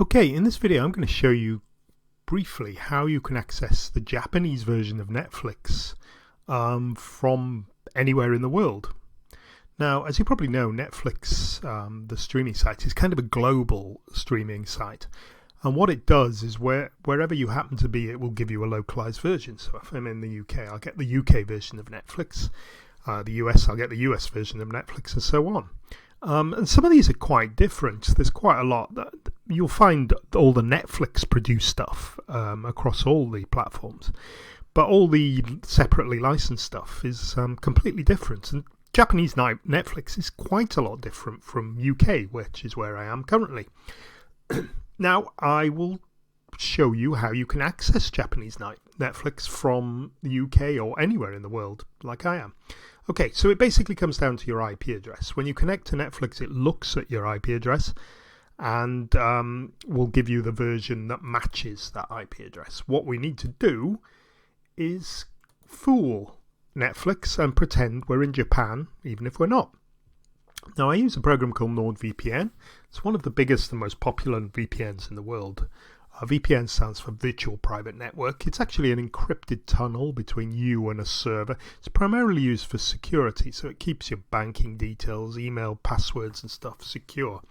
Okay, in this video I'm going to show you briefly how you can access the Japanese version of Netflix from anywhere in the world. Now, as you probably know, Netflix, the streaming site, is kind of a global streaming site. And what it does is wherever you happen to be, it will give you a localized version. So if I'm in the UK, I'll get the UK version of Netflix. The US, I'll get the US version of Netflix, and so on. And some of these are quite different. There's quite a lot. You'll find all the Netflix produced stuff across all the platforms. But all the separately licensed stuff is completely different. And Japanese Netflix is quite a lot different from UK, which is where I am currently. Now, I will show you how you can access Japanese Netflix from the UK or anywhere in the world, like I am. Okay, so it basically comes down to your IP address. When you connect to Netflix, it looks at your IP address and will give you the version that matches that IP address. What we need to do is fool Netflix and pretend we're in Japan, even if we're not. Now, I use a program called NordVPN. It's one of the biggest and most popular VPNs in the world. VPN stands for Virtual Private Network. It's actually an encrypted tunnel between you and a server. It's primarily used for security, so it keeps your banking details, email, passwords and stuff secure.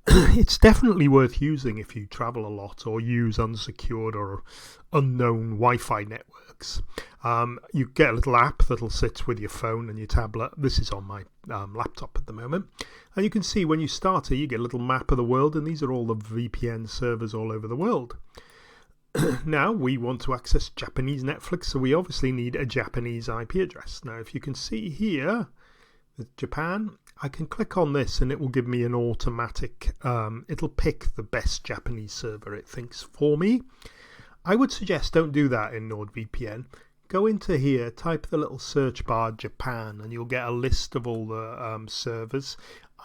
It's definitely worth using if you travel a lot or use unsecured or unknown Wi-Fi networks. You get a little app that'll sit with your phone and your tablet. This is on my laptop at the moment. And you can see when you start it, you get a little map of the world, and these are all the VPN servers all over the world. Now, we want to access Japanese Netflix, so we obviously need a Japanese IP address. Now, if you can see here, with Japan, I can click on this and it will give me an automatic, it'll pick the best Japanese server it thinks for me. I would suggest don't do that in NordVPN. Go into here, type the little search bar Japan, and you'll get a list of all the servers.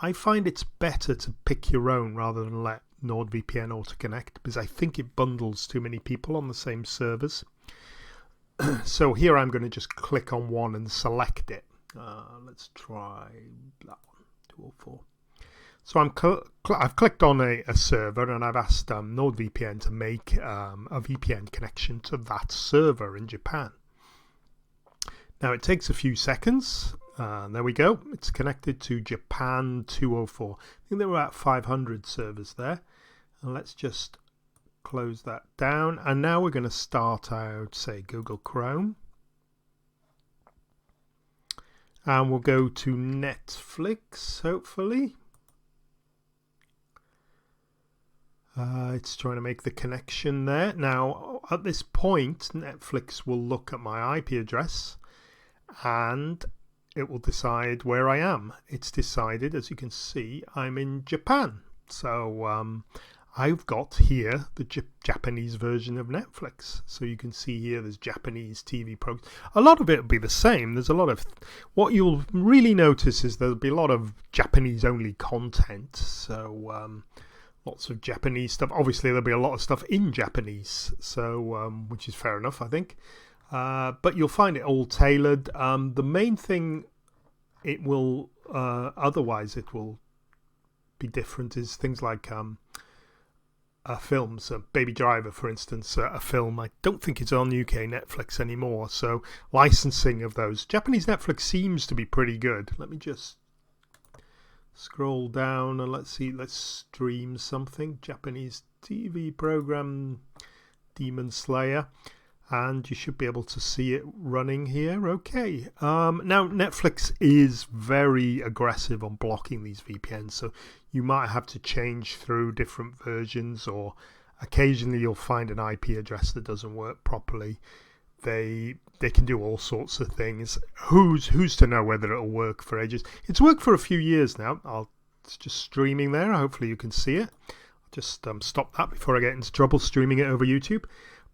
I find it's better to pick your own rather than let NordVPN auto-connect, because I think it bundles too many people on the same servers. So here I'm going to just click on one and select it. Let's try that one, 204. So I've clicked on a server, and I've asked NordVPN to make a VPN connection to that server in Japan. Now it takes a few seconds. There we go. It's connected to Japan 204. I think there were about 500 servers there. And let's just close that down. And now we're going to start out, say, Google Chrome. And we'll go to Netflix, hopefully. It's trying to make the connection there. Now, at this point, Netflix will look at my IP address and it will decide where I am. It's decided, as you can see, I'm in Japan. So I've got here the Japanese version of Netflix. So you can see here there's Japanese TV programs. A lot of it will be the same. There's a lot of, what you'll really notice is there'll be a lot of Japanese only content. So lots of Japanese stuff. Obviously there'll be a lot of stuff in Japanese, so which is fair enough, I think. But you'll find it all tailored. The main thing it will, otherwise it will be different, is things like films. Baby Driver, for instance, a film. I don't think it's on UK Netflix anymore. So licensing of those. Japanese Netflix seems to be pretty good. Let me just scroll down and let's see. Let's stream something. Japanese TV program, Demon Slayer. And you should be able to see it running here. Okay. Now, Netflix is very aggressive on blocking these VPNs, so you might have to change through different versions, or occasionally you'll find an IP address that doesn't work properly. They can do all sorts of things. Who's to know whether it'll work for ages? It's worked for a few years now. It's just streaming there. Hopefully you can see it. I'll just stop that before I get into trouble streaming it over YouTube.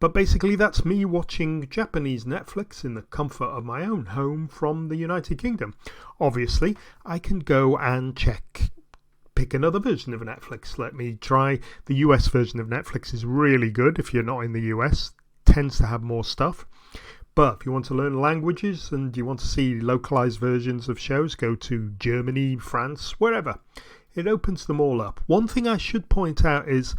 But basically that's me watching Japanese Netflix in the comfort of my own home from the United Kingdom. Obviously, I can go and pick another version of Netflix. Let me try. The US version of Netflix is really good if you're not in the US. Tends to have more stuff. But if you want to learn languages and you want to see localized versions of shows, go to Germany, France, wherever. It opens them all up. One thing I should point out is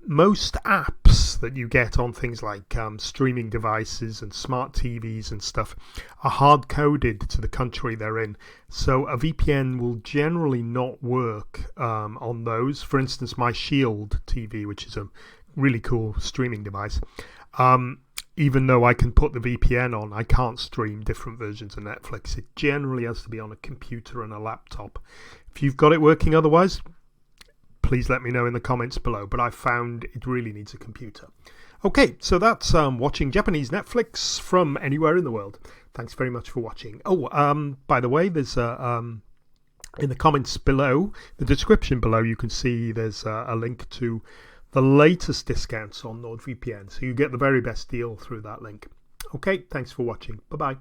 most apps that you get on things like streaming devices and smart TVs and stuff are hard coded to the country they're in. So a VPN will generally not work on those. For instance, my Shield TV, which is a really cool streaming device, even though I can put the VPN on, I can't stream different versions of Netflix. It generally has to be on a computer and a laptop. If you've got it working otherwise, please let me know in the comments below, but I found it really needs a computer. Okay, so that's watching Japanese Netflix from anywhere in the world. Thanks very much for watching. Oh, by the way, there's in the comments below, the description below, you can see there's a link to the latest discounts on NordVPN, so you get the very best deal through that link. Okay, thanks for watching. Bye-bye.